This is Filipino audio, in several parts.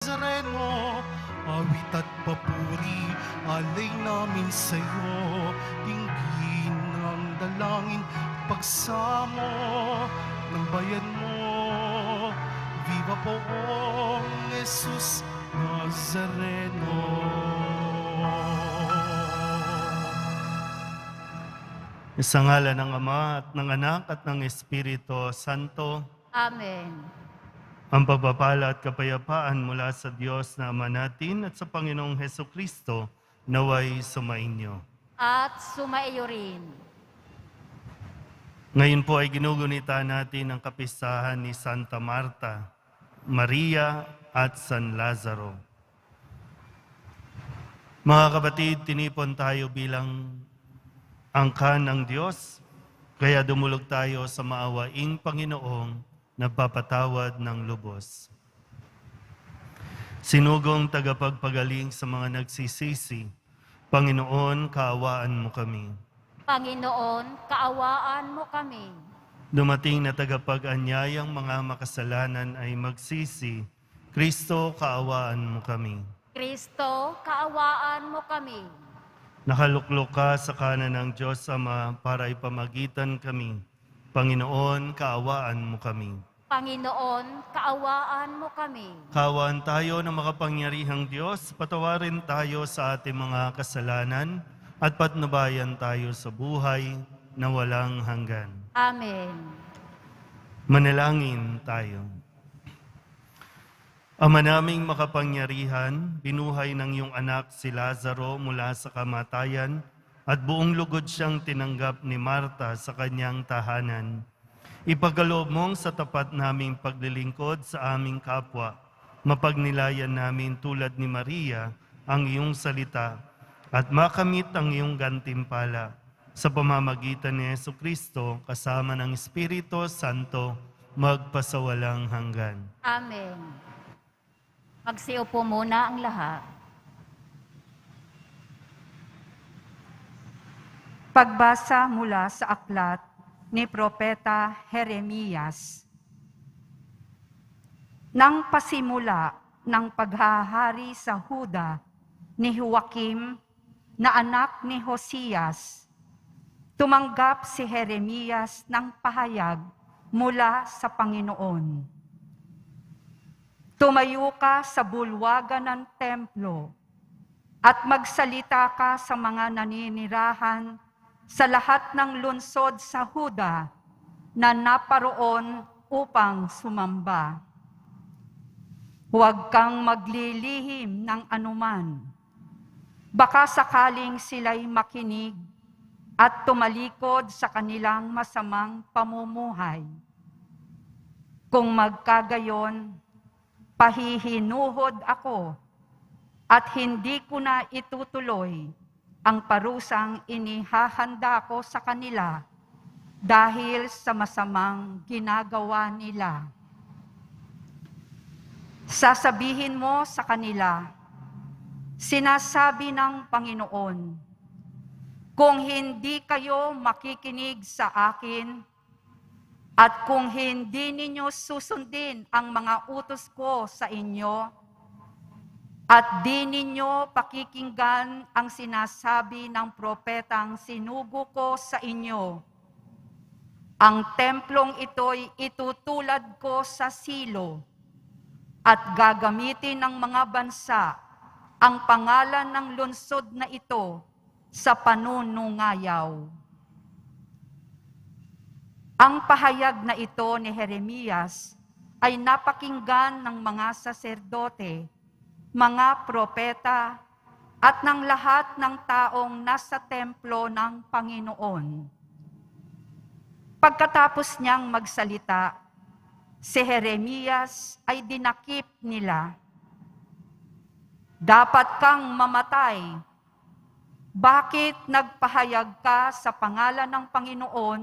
Nazareno, awit at papuri, alay namin sa'yo. Dinggin ang dalangin, pagsamo ng bayan mo. Viva poong Jesus Nazareno. Sa ngalan ng Ama at ng Anak at ng Espiritu Santo. Amen. Ang pagpapala at kapayapaan mula sa Diyos na Ama natin at sa Panginoong Hesukristo naway sumainyo. At sumaiyo rin. Ngayon po ay ginugunita natin ang kapistahan ni Santa Marta, Maria at San Lazaro. Mga kapatid, tinipon tayo bilang angkan ng Diyos, kaya dumulog tayo sa maawaing Panginoong nagpapatawad ng lubos. Sinugong tagapagpagaling sa mga nagsisisi, Panginoon, kaawaan mo kami. Panginoon, kaawaan mo kami. Dumating na tagapag-anyayang mga makasalanan ay magsisi, Kristo, kaawaan mo kami. Kristo, kaawaan mo kami. Nakaluklok ka sa kanan ng Diyos Ama para ipamagitan kami. Panginoon, kaawaan mo kami. Panginoon, kaawaan mo kami. Kaawaan tayo ng makapangyarihang Diyos, patawarin tayo sa ating mga kasalanan at patnubayan tayo sa buhay na walang hanggan. Amen. Manalangin tayo. Ama naming makapangyarihan, binuhay ng iyong anak si Lazaro mula sa kamatayan at buong lugod siyang tinanggap ni Marta sa kanyang tahanan. Ipagkaloob mong sa tapat naming paglilingkod sa aming kapwa, mapagnilayan namin tulad ni Maria ang iyong salita at makamit ang iyong gantimpala sa pamamagitan ni Jesucristo kasama ng Espiritu Santo magpasawalang hanggan. Amen. Magsiupo muna ang lahat. Pagbasa mula sa aklat ni Propeta Jeremias. Nang pasimula ng paghahari sa Huda ni Joaquim na anak ni Josias, tumanggap si Jeremias ng pahayag mula sa Panginoon. Tumayo ka sa bulwagan ng templo at magsalita ka sa mga naninirahan sa lahat ng lungsod sa Huda na naparoon upang sumamba. Huwag kang maglilihim ng anuman. Baka sakaling sila'y makinig at tumalikod sa kanilang masamang pamumuhay. Kung magkagayon, pahihinuhod ako at hindi ko na itutuloy ang parusang inihahanda ko sa kanila dahil sa masamang ginagawa nila. Sasabihin mo sa kanila, sinasabi ng Panginoon, kung hindi kayo makikinig sa akin, at kung hindi ninyo susundin ang mga utos ko sa inyo, at di ninyo pakikinggan ang sinasabi ng propetang sinugo ko sa inyo, ang templong ito'y itutulad ko sa silo, at gagamitin ng mga bansa ang pangalan ng lungsod na ito sa panunungayaw. Ang pahayag na ito ni Jeremias ay napakinggan ng mga saserdote, mga propeta, at ng lahat ng taong nasa templo ng Panginoon. Pagkatapos niyang magsalita, si Jeremias ay dinakip nila. Dapat kang mamatay. Bakit nagpahayag ka sa pangalan ng Panginoon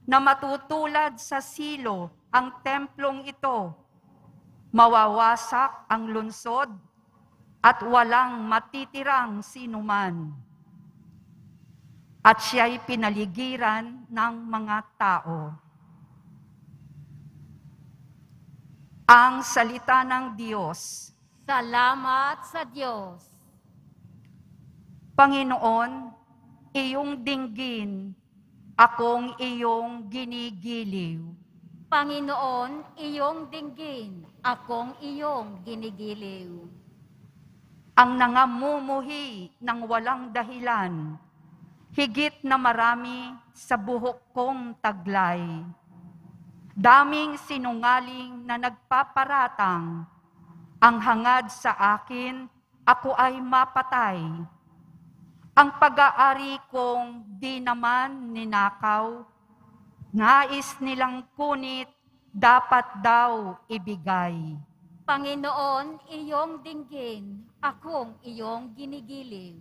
na matutulad sa silo ang templong ito? Mawawasak ang lungsod at walang matitirang sinuman. At siya'y pinaligiran ng mga tao. Ang salita ng Diyos. Salamat sa Diyos. Panginoon, iyong dinggin, akong iyong ginigiliw. Panginoon, iyong dinggin, akong iyong ginigiliw. Ang nangamumuhi ng walang dahilan, higit na marami sa buhok kong taglay. Daming sinungaling na nagpaparatang, ang hangad sa akin, ako ay mapatay. Ang pag-aari kong di naman ninakaw, nais nilang kunit, dapat daw ibigay. Panginoon, iyong dinggin, akong iyong ginigiliw.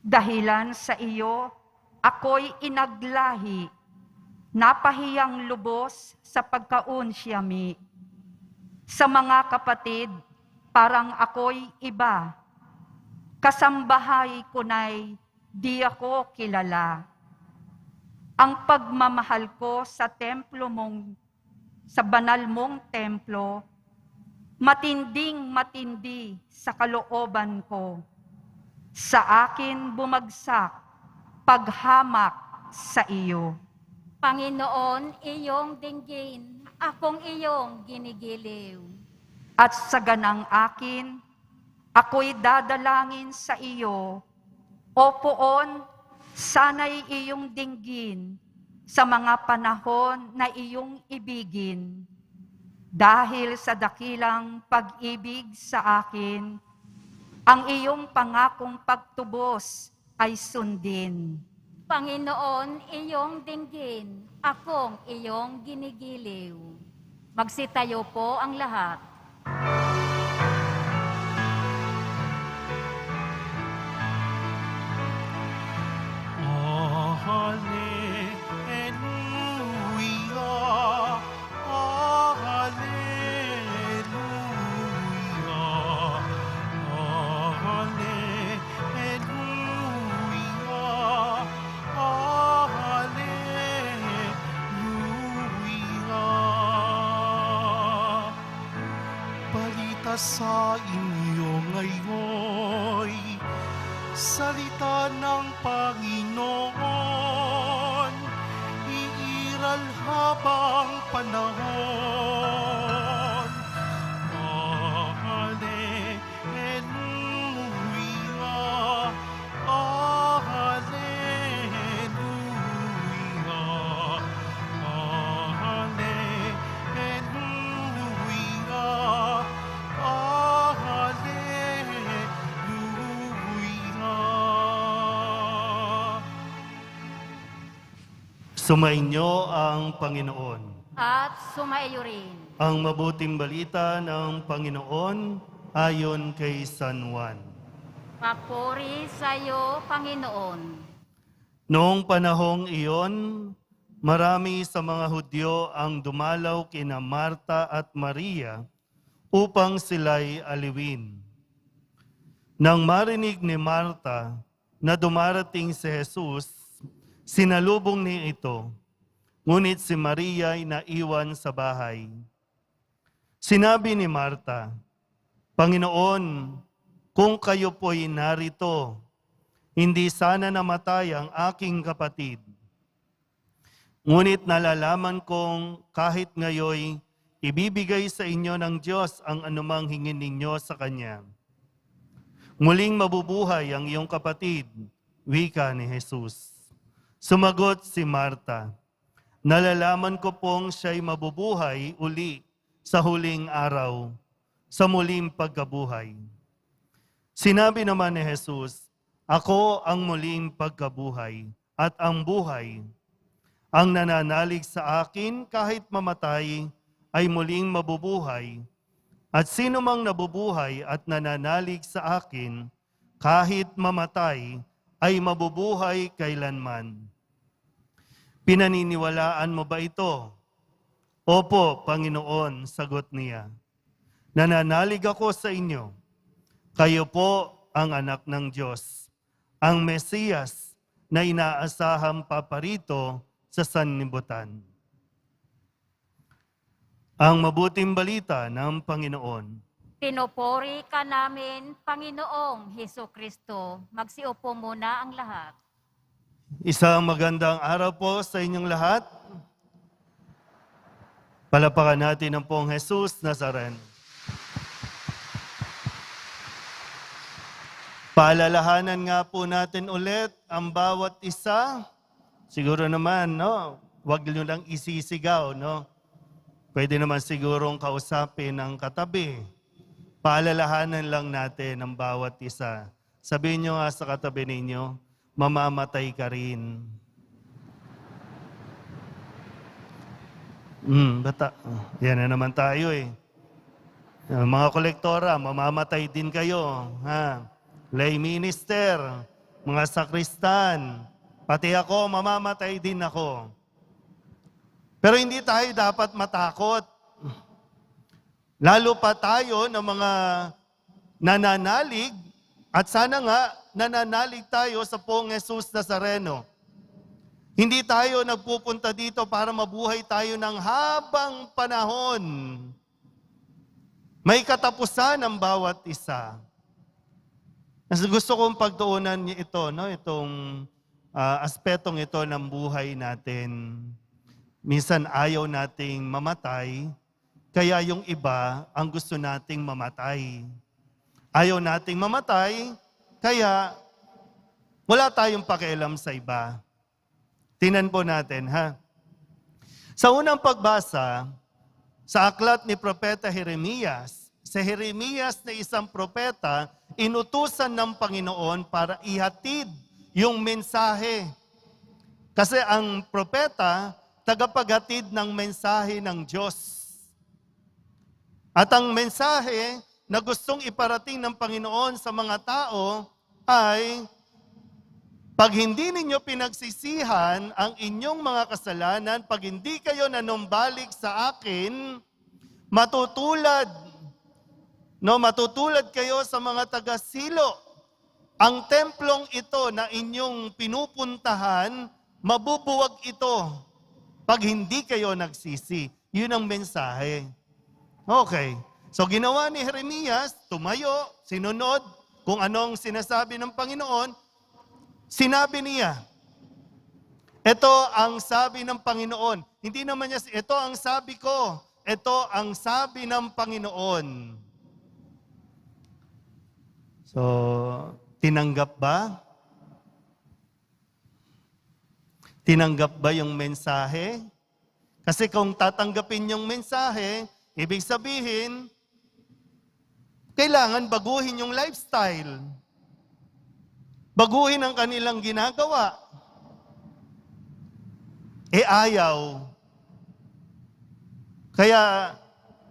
Dahilan sa iyo, ako'y inaglahi, napahiyang lubos sa pagkaunsyami. Sa mga kapatid, parang ako'y iba. Kasambahay ko na'y di ako kilala. Ang pagmamahal ko sa templo mong, sa banal mong templo, matinding matindi sa kalooban ko. Sa akin bumagsak, paghamak sa iyo. Panginoon, iyong dinggin, akong iyong ginigiliw. At sa ganang akin, ako'y dadalangin sa iyo. O Poon, sana'y iyong dinggin sa mga panahon na iyong ibigin. Dahil sa dakilang pag-ibig sa akin, ang iyong pangakong pagtubos ay sundin. Panginoon, iyong dinggin, akong iyong ginigiliw. Magsitayo po ang lahat. Hallelujah, hallelujah, hallelujah, hallelujah. Balita sa inyo ngayon, salita ng Panginoon, iiral habang panahon. Hallelujah, hallelujah, hallelujah, hallelujah. Sumainyo ang Panginoon. At sumaiyo rin. Ang mabuting balita ng Panginoon ayon kay San Juan. Papuri sa iyo, Panginoon. Noong panahong iyon, marami sa mga Hudyo ang dumalaw kina Marta at Maria upang sila'y aliwin. Nang marinig ni Marta na dumarating si Jesus, sinalubong niya ito, ngunit si Maria ay naiwan sa bahay. Sinabi ni Marta, Panginoon, kung kayo po'y narito, hindi sana namatay ang aking kapatid. Ngunit nalalaman kong kahit ngayoy, ibibigay sa inyo ng Diyos ang anumang hingin ninyo sa Kanya. Muling mabubuhay ang iyong kapatid, wika ni Jesus. Sumagot si Marta, nalalaman ko pong siya'y mabubuhay uli sa huling araw, sa muling pagkabuhay. Sinabi naman ni Jesus, ako ang muling pagkabuhay at ang buhay. Ang nananalig sa akin kahit mamatay ay muling mabubuhay. At sino mang nabubuhay at nananalig sa akin kahit mamatay ay mabubuhay kailanman. Pinaniniwalaan mo ba ito? Opo, Panginoon, sagot niya. Nananalig ako sa inyo. Kayo po ang anak ng Diyos, ang Mesiyas na inaasahang paparito sa sanlibutan. Ang mabuting balita ng Panginoon. Pinupuri ka namin, Panginoong Heso Kristo. Magsiupo muna ang lahat. Isang magandang araw po sa inyong lahat. Palapakan natin ang pong Jesus Nazareno. Paalalahanan nga po natin ulit ang bawat isa. Siguro naman, no, wag nyo lang isisigaw, no? Pwede naman sigurong kausapin ang katabi. Paalalahanan lang natin ang bawat isa. Sabihin nyo nga sa katabi ninyo, mamamatay ka rin. Bata. Yan na naman tayo eh. Mga kolektora, mamamatay din kayo. Ha? Lay minister, mga sakristan, pati ako, mamamatay din ako. Pero hindi tayo dapat matakot. Lalo pa tayo ng mga nananalig at sana nga nananalig tayo sa pong Jesus Nazareno. Hindi tayo nagpupunta dito para mabuhay tayo ng habang panahon. May katapusan ang bawat isa. Mas gusto kong pagtuunan niyo ito, no? Itong aspetong ito ng buhay natin. Minsan ayaw nating mamatay, kaya yung iba ang gusto nating mamatay. Ayaw nating mamatay, kaya wala tayong pakialam sa iba. Tingnan po natin, ha? Sa unang pagbasa, sa aklat ni Propeta Jeremias, si Jeremias na isang propeta, inutusan ng Panginoon para ihatid yung mensahe. Kasi ang propeta, tagapaghatid ng mensahe ng Diyos. At ang mensahe na gustong iparating ng Panginoon sa mga tao ay, pag hindi ninyo pinagsisihan ang inyong mga kasalanan, pag hindi kayo nanumbalik sa akin, matutulad kayo sa mga taga-Silo. Ang templong ito na inyong pinupuntahan, mabubuwag ito pag hindi kayo nagsisi. Yun ang mensahe. Okay. So ginawa ni Jeremias, tumayo, sinunod kung anong sinasabi ng Panginoon. Sinabi niya, ito ang sabi ng Panginoon. Hindi naman niya, ito ang sabi ko. Ito ang sabi ng Panginoon. So, tinanggap ba? Tinanggap ba yung mensahe? Kasi kung tatanggapin yung mensahe, ibig sabihin, kailangan baguhin yung lifestyle. Baguhin ang kanilang ginagawa. Ayaw. Kaya,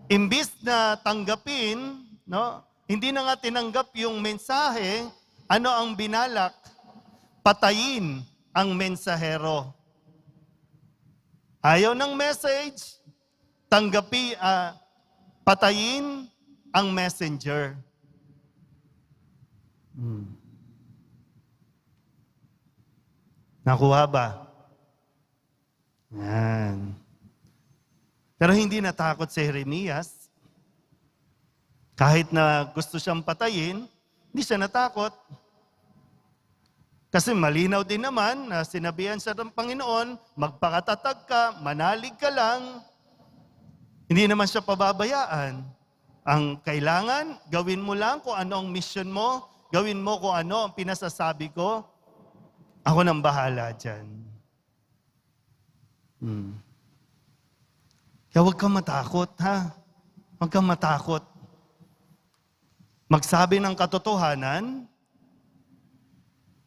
imbis na tanggapin, no, hindi na nga tinanggap yung mensahe, ano ang binalak? Patayin ang mensahero. Ayaw ng message, patayin ang messenger. Nakuha ba? Yan. Pero hindi natakot si Jeremias. Kahit na gusto siyang patayin, hindi siya natakot. Kasi malinaw din naman na sinabihan siya ng Panginoon, magpakatatag ka, manalig ka lang. Hindi naman siya pababayaan. Ang kailangan, gawin mo lang kung ano ang mission mo, gawin mo kung ano ang pinasasabi ko, ako nang bahala dyan. Kaya huwag kang matakot, ha? Huwag kang matakot. Magsabi ng katotohanan,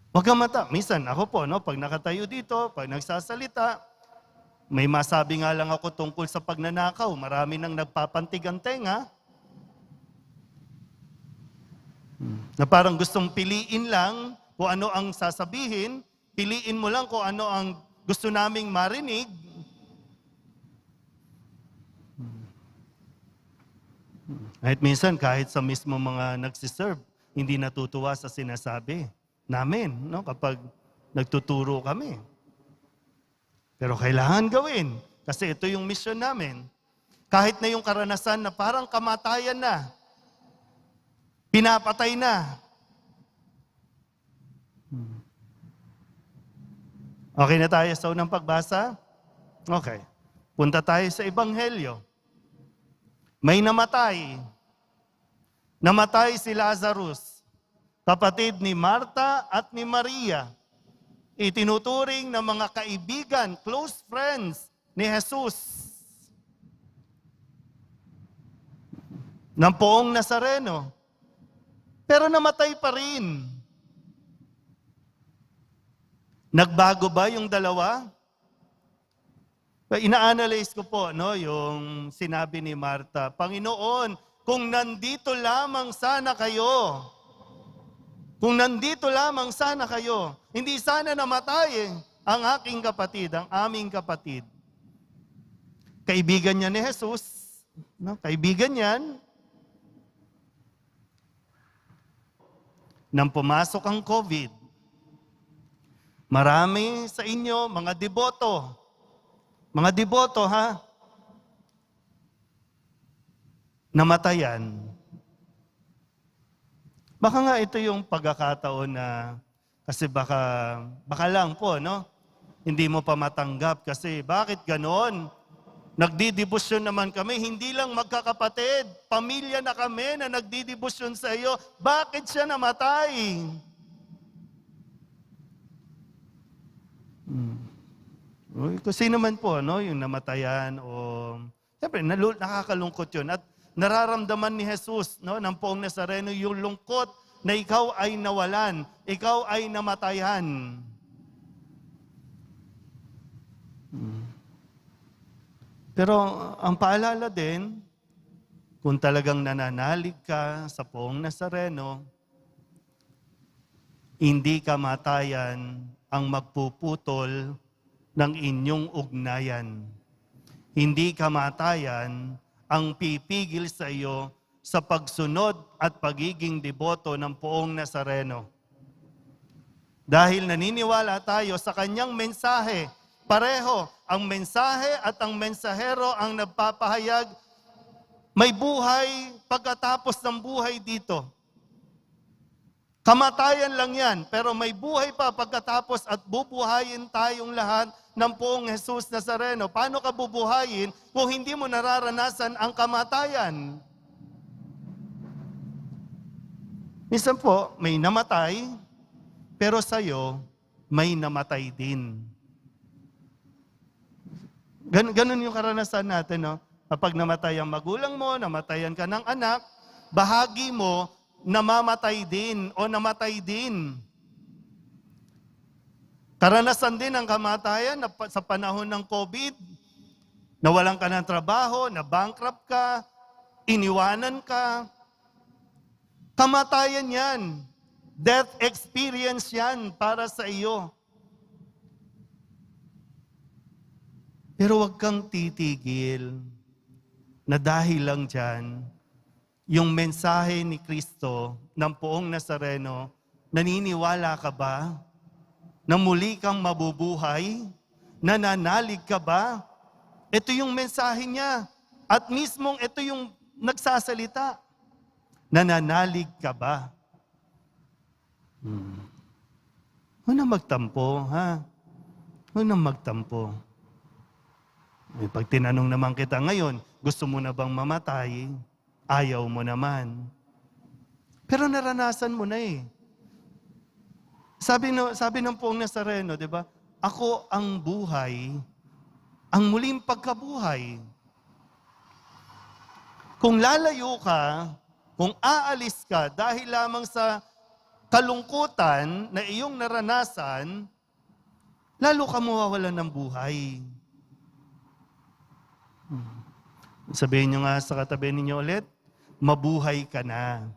huwag kang minsan ako po, no, pag nakatayo dito, pag nagsasalita, may masabi nga lang ako tungkol sa pagnanakaw. Marami nang nagpapantig ang tenga. Na parang gustong piliin lang kung ano ang sasabihin, piliin mo lang kung ano ang gusto naming marinig. At minsan, kahit sa mismo mga nagsiserve, hindi natutuwa sa sinasabi namin, no? Kapag nagtuturo kami. Pero kailangan gawin, kasi ito yung mission namin. Kahit na yung karanasan na parang kamatayan na, Pinapatay na. Okay na tayo sa unang pagbasa? Okay. Punta tayo sa Ebanghelyo. May namatay. Namatay si Lazarus, kapatid ni Marta at ni Maria. Itinuturing ng mga kaibigan, close friends ni Jesus. Ng poong Nazareno. Pero namatay pa rin. Nagbago ba yung dalawa? Ina-analyze ko po yung sinabi ni Marta, Panginoon, kung nandito lamang sana kayo, hindi sana namatay ang aking kapatid, ang aming kapatid. Kaibigan niya ni Jesus, kaibigan niyan. Nang pumasok ang COVID, marami sa inyo, mga deboto, namatayan. Baka nga ito yung pagkakataon na, kasi baka lang po, hindi mo pa matanggap kasi bakit ganon? Nagdidibusyon naman kami, hindi lang magkakapatid, pamilya na kami na nagdidibusyon sa iyo. Bakit siya namatay? Kasi naman po, yung namatayan siyempre, nakakalungkot yun. At nararamdaman ni Jesus, ng poong Nazareno, yung lungkot na ikaw ay nawalan, ikaw ay namatayan. Pero ang paalala din, kung talagang nananalig ka sa poong Nazareno, hindi kamatayan ang magpuputol ng inyong ugnayan. Hindi kamatayan ang pipigil sa iyo sa pagsunod at pagiging deboto ng poong Nazareno. Dahil naniniwala tayo sa kanyang mensahe, pareho ang mensahe at ang mensahero ang nagpapahayag, may buhay pagkatapos ng buhay dito. Kamatayan lang yan, pero may buhay pa pagkatapos at bubuhayin tayong lahat ng poong Jesus Nazareno. Paano ka bubuhayin kung hindi mo nararanasan ang kamatayan? Minsan po, may namatay, pero sa'yo, may namatay din. Ganun yung karanasan natin, Kapag namatay ang magulang mo, namatayan ka ng anak, bahagi mo, namamatay din o namatay din. Karanasan din ang kamatayan sa panahon ng COVID, nawalan ka ng trabaho, na-bankrupt ka, iniwanan ka. Kamatayan yan. Death experience yan para sa iyo. Pero huwag kang titigil na dahil lang dyan, yung mensahe ni Kristo ng poong Nazareno, naniniwala ka ba na muli kang mabubuhay? Nananalig ka ba? Ito yung mensahe niya. At mismong ito yung nagsasalita. Nananalig ka ba? Huwag na magtampo, ha? Huwag na magtampo. Pag tinanong naman kita ngayon, gusto mo na bang mamatay? Ayaw mo naman. Pero naranasan mo na eh. Sabi ng poong Nazareno, di ba? Ako ang buhay, ang muling pagkabuhay. Kung lalayo ka, kung aalis ka dahil lamang sa kalungkutan na iyong naranasan, lalo ka mawawalan ng buhay. Sabihin nyo nga sa katabi ninyo ulit, mabuhay ka na.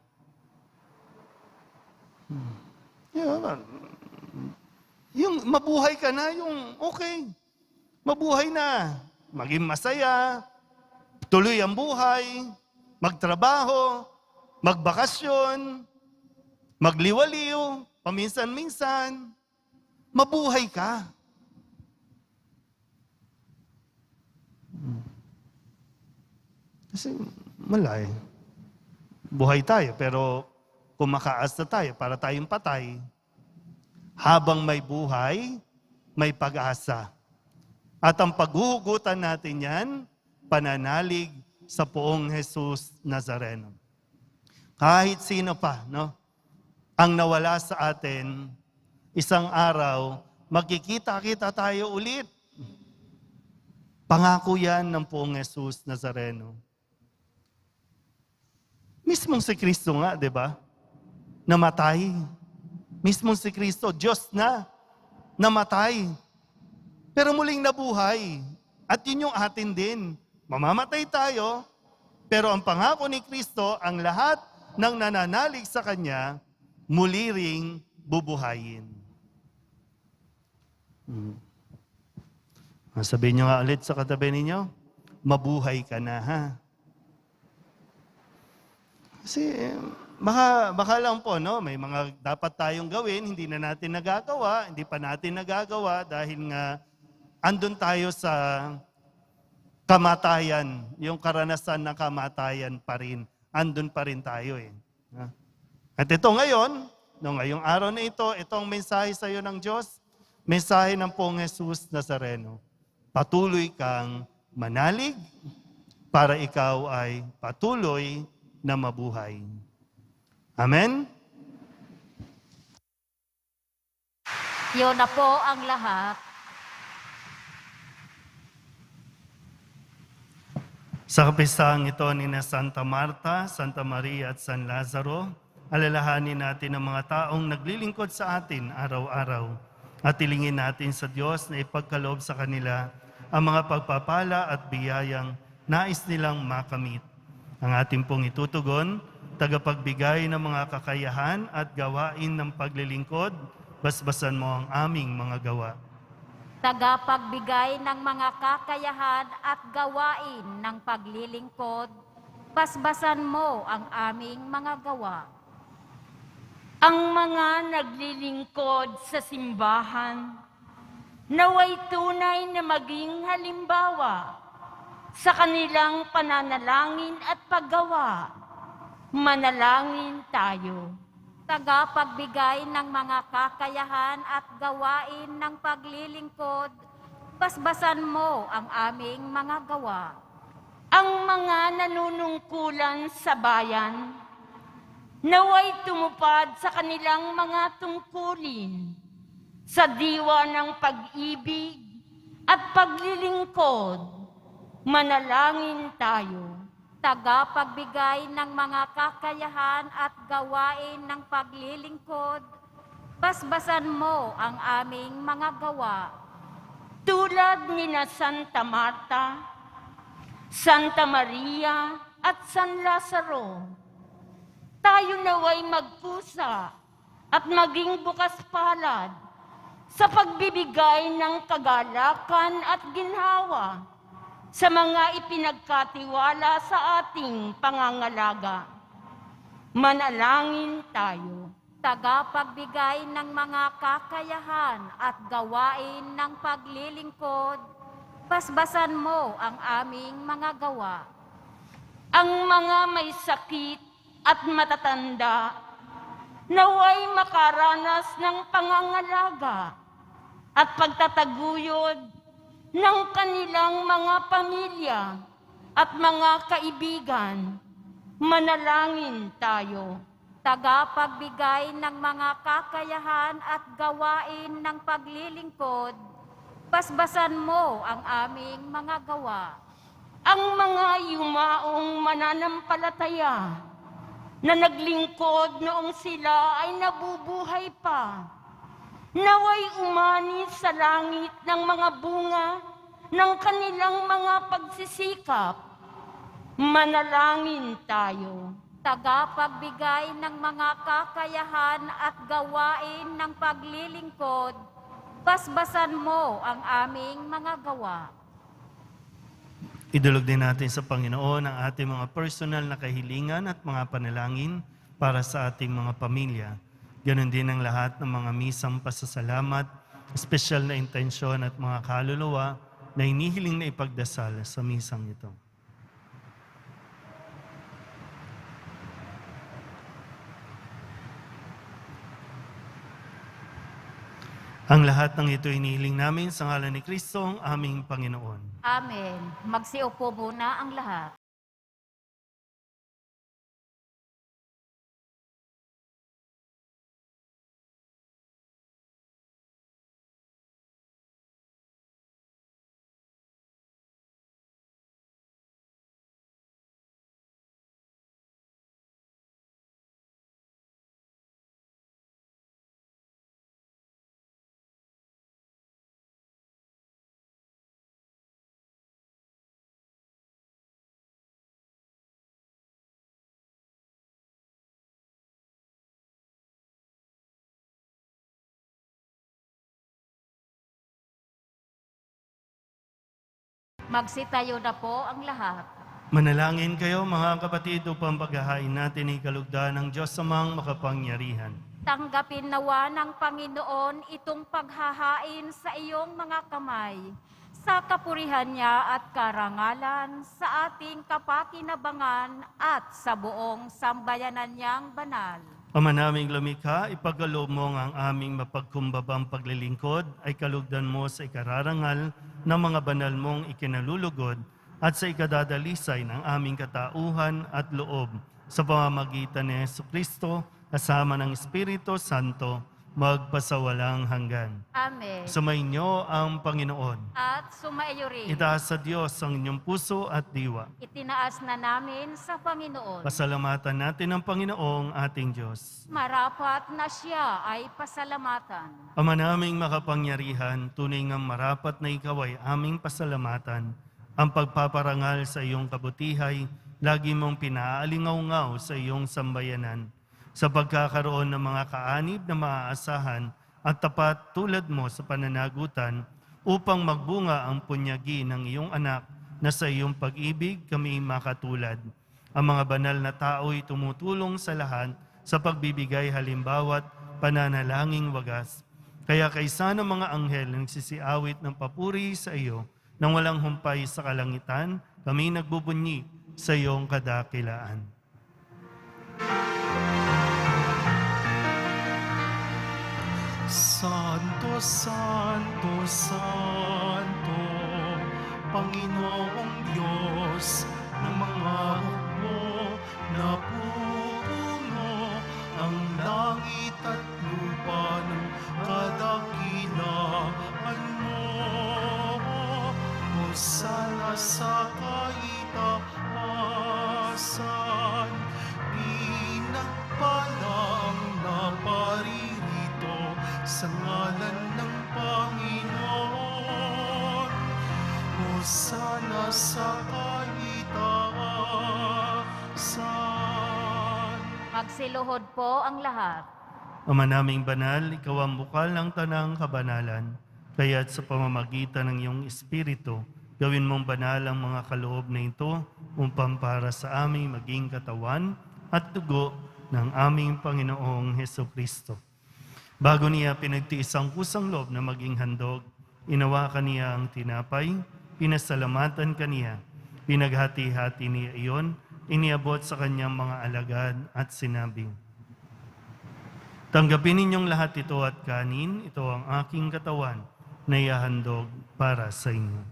Yung mabuhay ka na, yung okay. Mabuhay na. Maging masaya, tuloy ang buhay, magtrabaho, magbakasyon, magliwaliw, paminsan-minsan. Mabuhay ka. Kasi malay. Buhay tayo, pero kumakaas na tayo para tayong patay. Habang may buhay, may pag-asa. At ang paghuhugutan natin yan, pananalig sa poong Jesus Nazareno. Kahit sino pa, no? Ang nawala sa atin, isang araw, magkikita-kita tayo ulit. Pangako yan ng poong Jesus Nazareno. Mismong si Kristo nga, di ba? Namatay. Mismong si Kristo, Diyos na, namatay. Pero muling nabuhay. At yun yung atin din. Mamamatay tayo, pero ang pangako ni Kristo, ang lahat ng nananalig sa Kanya, muli ring bubuhayin. Sabihin nyo nga ulit sa katabi ninyo, mabuhay ka na, ha? Kasi baka lang po, no? May mga dapat tayong gawin, hindi na natin nagagawa, hindi pa natin nagagawa dahil nga andun tayo sa kamatayan, yung karanasan ng kamatayan pa rin. Andun pa rin tayo eh. At ito ngayon, ngayong araw na ito, itong mensahe sa iyo ng Diyos, mensahe ng poong Jesus Nazareno. Patuloy kang manalig para ikaw ay patuloy na mabuhay. Amen? Yun na po ang lahat. Sa kapisang ito ni na Santa Marta, Santa Maria at San Lazaro, alalahanin natin ang mga taong naglilingkod sa atin araw-araw at ilingin natin sa Diyos na ipagkaloob sa kanila ang mga pagpapala at biyayang nais nilang makamit. Ang ating pong itutugon, tagapagbigay ng mga kakayahan at gawain ng paglilingkod, basbasan mo ang aming mga gawa. Tagapagbigay ng mga kakayahan at gawain ng paglilingkod, basbasan mo ang aming mga gawa. Ang mga naglilingkod sa simbahan, naway tunay na maging halimbawa sa kanilang pananalangin at paggawa. Manalangin tayo. Tagapagbigay ng mga kakayahan at gawain ng paglilingkod, basbasan mo ang aming mga gawa. Ang mga nanunungkulan sa bayan, naway tumupad sa kanilang mga tungkulin sa diwa ng pag-ibig at paglilingkod. Manalangin tayo. Tagapagbigay ng mga kakayahan at gawain ng paglilingkod, basbasan mo ang aming mga gawa. Tulad ni na Santa Marta, Santa Maria at San Lazaro, tayo naway magpusa at maging bukas palad sa pagbibigay ng kagalakan at ginhawa sa mga ipinagkatiwala sa ating pangangalaga. Manalangin tayo. Tagapagbigay ng mga kakayahan at gawain ng paglilingkod, basbasan mo ang aming mga gawa. Ang mga may sakit at matatanda, naway makaranas ng pangangalaga at pagtataguyod ng kanilang mga pamilya at mga kaibigan. Manalangin tayo. Tagapagbigay ng mga kakayahan at gawain ng paglilingkod, basbasan mo ang aming mga gawa. Ang mga yumaong mananampalataya na naglingkod noong sila ay nabubuhay pa, naway umani sa langit ng mga bunga ng kanilang mga pagsisikap. Manalangin tayo. Tagapagbigay ng mga kakayahan at gawain ng paglilingkod, basbasan mo ang aming mga gawa. Idulog din natin sa Panginoon ang ating mga personal na kahilingan at mga panalangin para sa ating mga pamilya. Ganon din ang lahat ng mga misang pasasalamat, espesyal na intensyon at mga kaluluwa na inihiling na ipagdasal sa misang ito. Ang lahat ng ito inihiling namin sa ngalan ni Kristo, ang aming Panginoon. Amen. Magsiupo muna ang lahat. Magsitayo na po ang lahat. Manalangin kayo mga kapatid upang paghahain natin ay kalugdan ng Diyos Amang makapangyarihan. Tanggapin nawa ng Panginoon itong paghahain sa iyong mga kamay, sa kapurihan niya at karangalan, sa ating kapakinabangan at sa buong sambayanan niyang banal. Ama naming lumikha, ipagkaloob mo ang aming mapagkumbabang paglilingkod ay kalugdan mo sa ikararangal ng mga banal mong ikinalulugod at sa ikadadalisay ng aming katauhan at loob sa pamamagitan ni Jesucristo kasama ng Espiritu Santo magpasawalang hanggan. Amen. Sumainyo ang Panginoon. At sumaiyo rin. Itaas sa Diyos ang inyong puso at diwa. Itinaas na namin sa Panginoon. Pasalamatan natin ang Panginoong ating Diyos. Marapat na siya ay pasalamatan. Ama naming makapangyarihan, tunay ngang marapat na ikaw ay aming pasalamatan. Ang pagpaparangal sa iyong kabutihay, lagi mong pinaalingaw-ngaw sa iyong sambayanan. Sa pagkakaroon ng mga kaanib na maaasahan at tapat tulad mo sa pananagutan upang magbunga ang punyagi ng iyong anak na sa iyong pag-ibig kami makatulad. Ang mga banal na tao'y tumutulong sa lahat sa pagbibigay halimbawa't pananalangin wagas. Kaya kaysa ng mga anghel na nagsisiawit ng papuri sa iyo nang walang humpay sa kalangitan, kami nagbubunyi sa iyong kadakilaan. Santo, Santo, Santo, Panginoong Diyos ng mga hukbo, napupuno ang langit at lupa ng kadakilaan mo. Hosana sa kaitaasan, pinagpalang naparirito sa ngalan ng Panginoon. Hosana sa kaitaasan. Magsiluhod po ang lahat. Ama naming banal, ikaw ang bukal ng tanang kabanalan. Kaya't sa pamamagitan ng iyong Espiritu, gawin mong banal ang mga kaloob na ito upang para sa aming maging katawan at dugo ng aming Panginoong Hesukristo. Bago niya pinagtiis ang kusang loob na maging handog, inawakan niya ang tinapay, pinasalamatan kaniya, pinaghati-hati niya iyon, iniabot sa kanyang mga alagad at sinabi, "Tanggapin ninyong lahat ito at kanin, ito ang aking katawan na ihahandog para sa inyo."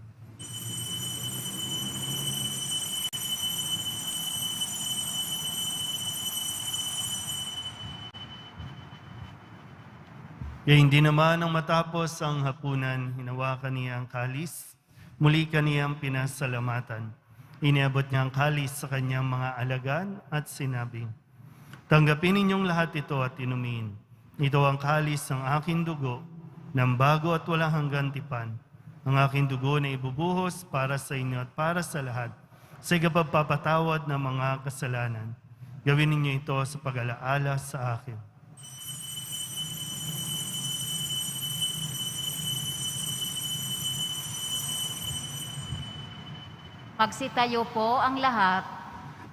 Kaya hindi naman nang matapos ang hapunan, hinawakan niya ang kalis, muli kaniyang pinasalamatan. Iniabot niya ang kalis sa kanyang mga alagad at sinabi, "Tanggapin ninyong lahat ito at inumin. Ito ang kalis ng aking dugo, ng bago at walang hanggang tipan. Ang aking dugo na ibubuhos para sa inyo at para sa lahat, sa ikapagpapatawad ng mga kasalanan. Gawin ninyo ito sa pag-alaala sa akin." Magsitayo po ang lahat.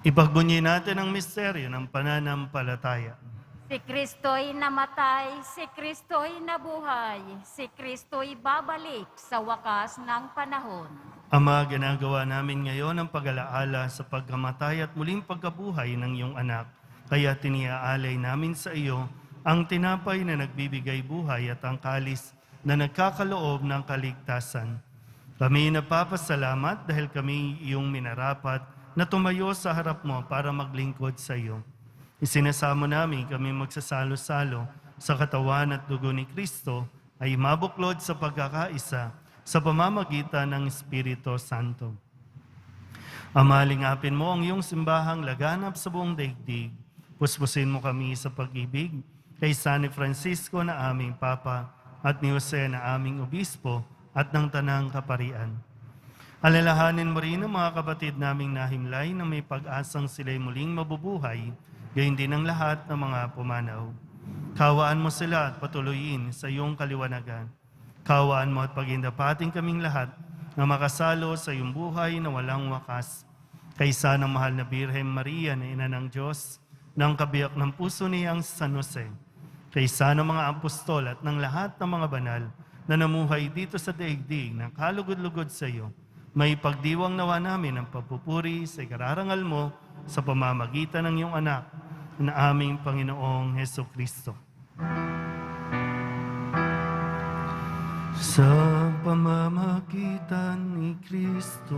Ipagbunyi natin ang misteryo ng pananampalataya. Si Kristo'y namatay, si Kristo'y nabuhay, si Kristo'y babalik sa wakas ng panahon. Ama, ginagawa namin ngayon ang pag-alaala sa pagkamatay at muling pagkabuhay ng iyong anak. Kaya tiniaalay namin sa iyo ang tinapay na nagbibigay buhay at ang kalis na nagkakaloob ng kaligtasan. Kami nagpapasalamat dahil kami iyong minarapat na tumayo sa harap mo para maglingkod sa iyo. Isinasamo namin kami magsasalo-salo sa katawan at dugo ni Kristo ay mabuklod sa pagkakaisa sa pamamagitan ng Espiritu Santo. Amalingapin mo ang iyong simbahang laganap sa buong daigdig. Puspusin mo kami sa pag-ibig kay San Francisco na aming Papa at ni Jose na aming Obispo at ng Tanang Kaparian. Alalahanin mo rin ang mga kapatid naming nahimlay na may pag-asang sila'y muling mabubuhay, gayon din ang lahat ng mga pumanaw. Kawaan mo sila at patuloyin sa iyong kaliwanagan. Kawaan mo at pagindapating kaming lahat na makasalo sa iyong buhay na walang wakas. Kaysa ng mahal na Birhen Maria na Ina ng Diyos, ng kabiyak ng puso niyang San Jose, kaysa ng mga apostol at ng lahat ng mga banal na namuhay dito sa daigdig na kalugod-lugod sa iyo, may pagdiwang nawa namin ang papupuri sa ikararangal mo sa pamamagitan ng iyong anak na aming Panginoong Hesukristo. Sa pamamagitan ni Kristo,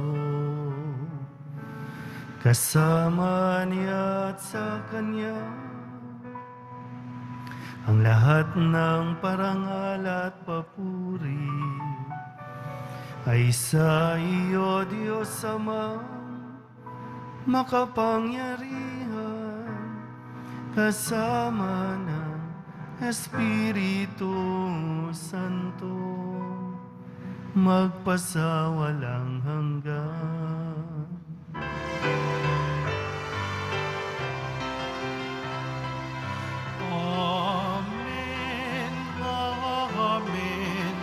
kasama niya at sa Kanya, ang lahat ng parangal at papuri ay sa iyo, Diyos Ama, makapangyarihan, kasama ng Espiritu Santo, magpasawalang hanggan. Amen, amen, amen.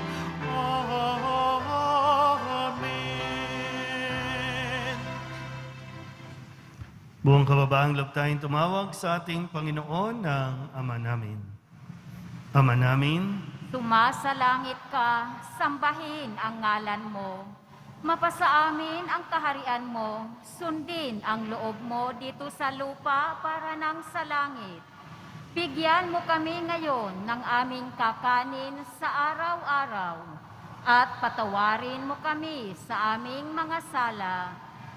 Buong kababaang loob tayong tumawag sa ating Panginoon ng Ama namin. Ama namin, Sumasalangit ka, sambahin ang ngalan mo. Mapasa amin ang kaharian mo, sundin ang loob mo dito sa lupa para nang sa langit. Bigyan mo kami ngayon ng aming kakanin sa araw-araw at patawarin mo kami sa aming mga sala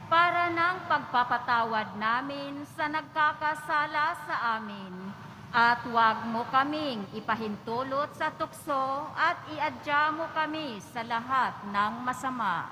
para nang pagpapatawad namin sa nagkakasala sa amin. At huwag mo kaming ipahintulot sa tukso at iadya mo kami sa lahat ng masama.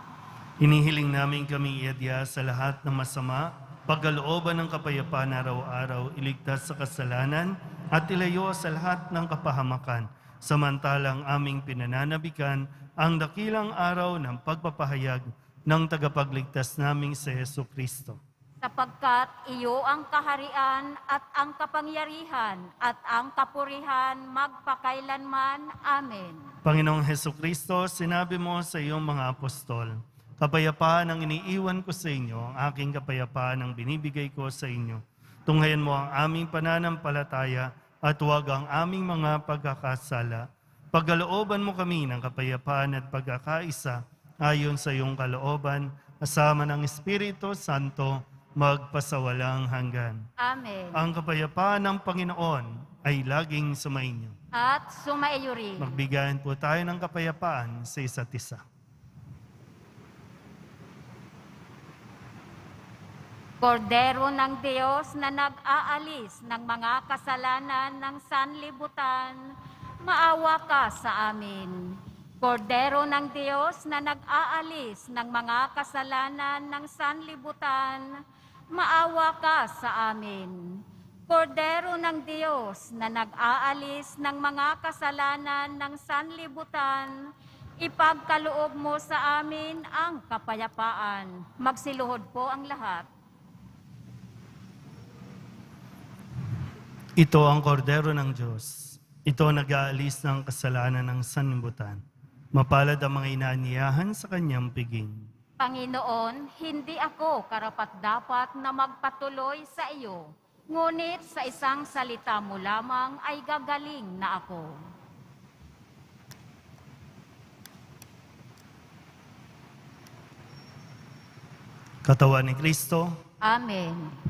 hinihiling namin kami iadya sa lahat ng masama, pagkalooban ng kapayapaan araw-araw, iligtas sa kasalanan at ilayo sa lahat ng kapahamakan, samantalang aming pinananabikan ang dakilang araw ng pagpapahayag ng tagapagligtas naming si Hesukristo. Sapagkat iyo ang kaharian at ang kapangyarihan at ang kapurihan magpakailanman. Amen. Panginoong Hesukristo, sinabi mo sa iyong mga apostol, kapayapaan ang iniiwan ko sa inyo, ang aking kapayapaan ang binibigay ko sa inyo. Tunghayan mo ang aming pananampalataya at huwag ang aming mga pagkakasala. Pagkalooban mo kami ng kapayapaan at pagkakaisa ayon sa iyong kalooban, kasama ng Espiritu Santo, magpasawalang hanggan. Amen. Ang kapayapaan ng Panginoon ay laging sumainyo. At sumaiyo rin. Magbigayan po tayo ng kapayapaan sa isa't isa. Kordero ng Diyos na nag-aalis ng mga kasalanan ng sanlibutan, maawa ka sa amin. Kordero ng Diyos na nag-aalis ng mga kasalanan ng sanlibutan, maawa ka sa amin. Kordero ng Diyos na nag-aalis ng mga kasalanan ng sanlibutan, ipagkaloob mo sa amin ang kapayapaan. Magsiluhod po ang lahat. Ito ang kordero ng Diyos. Ito nag-aalis ng kasalanan ng sanlibutan. Mapalad ang mga inaaniyahan sa kanyang piging. Panginoon, hindi ako karapat-dapat na magpatuloy sa iyo, ngunit sa isang salita mo lamang ay gagaling na ako. Katawan ni Kristo, Amen.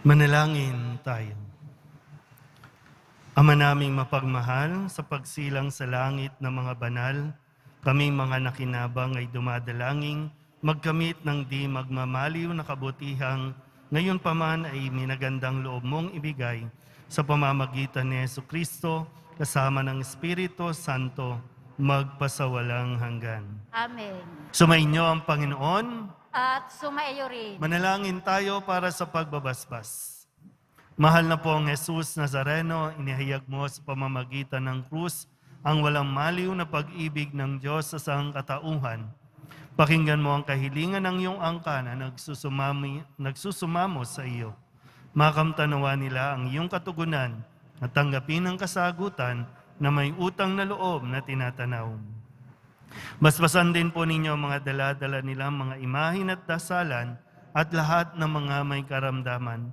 Manalangin tayo. Ama naming mapagmahal, sa pagsilang sa langit ng mga banal, kaming mga nakinabang ay dumadalangin, magkamit ng di magmamaliw na kabutihang, ngayon pa man ay minagandang loob mong ibigay sa pamamagitan ni Jesucristo, kasama ng Espiritu Santo, magpasawalang hanggan. Amen. Sumainyo ang Panginoon. At sumaiyo rin. Manalangin tayo para sa pagbabasbas. Mahal na pong Jesus Nazareno, inihayag mo sa pamamagitan ng krus ang walang maliw na pag-ibig ng Diyos sa sangkatauhan. Pakinggan mo ang kahilingan ng iyong angka na nagsusumamo sa iyo. Makamtanawa nila ang iyong katugunan at tanggapin ang kasagutan na may utang na loob na tinatanaw. Basbasan din po ninyo ang mga dala-dala nilang mga imahin at dasalan at lahat ng mga may karamdaman.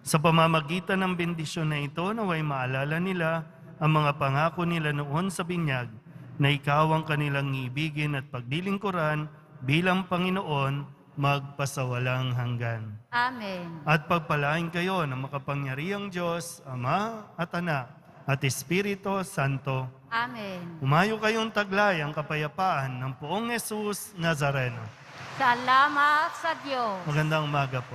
Sa pamamagitan ng bendisyon na ito, naway maalala nila ang mga pangako nila noon sa binyag na ikaw ang kanilang ibigin at paglilingkuran bilang Panginoon magpasawalang hanggan. Amen. At pagpalain kayo ng makapangyarihang Diyos, Ama at Anak at Espiritu Santo. Amen. Umayo kayong taglay ang kapayapaan ng Poong Jesus Nazareno. Salamat sa Diyos. Magandang umaga po.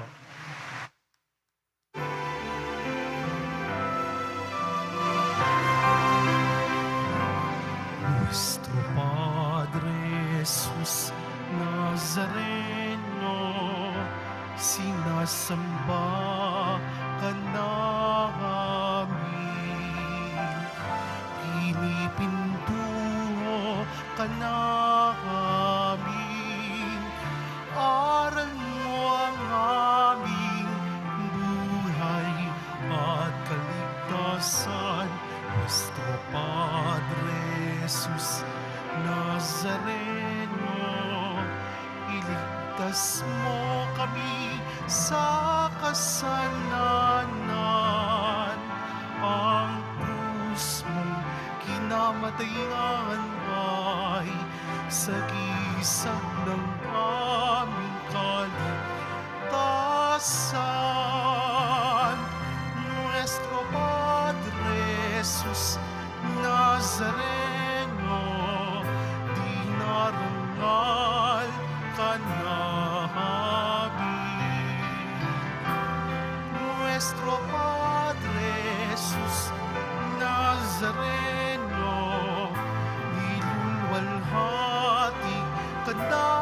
Nuestro Padre Jesus Nazareno, sinasamba ka namin. Pinipintuho ka namin. Aral mo ang aming buhay at kaligtasan. Nuestro Padre Jesus Nazareno, iligtas mo kami sa kasalanan. Ang krus mong kinamatayan ay sagisag ng aming kaligtasan. Nuestro Padre Jesus Nazareno, dinarangal ka namin. Nuestro Padre Jesus Nazareno, nilulwalhati ka namin.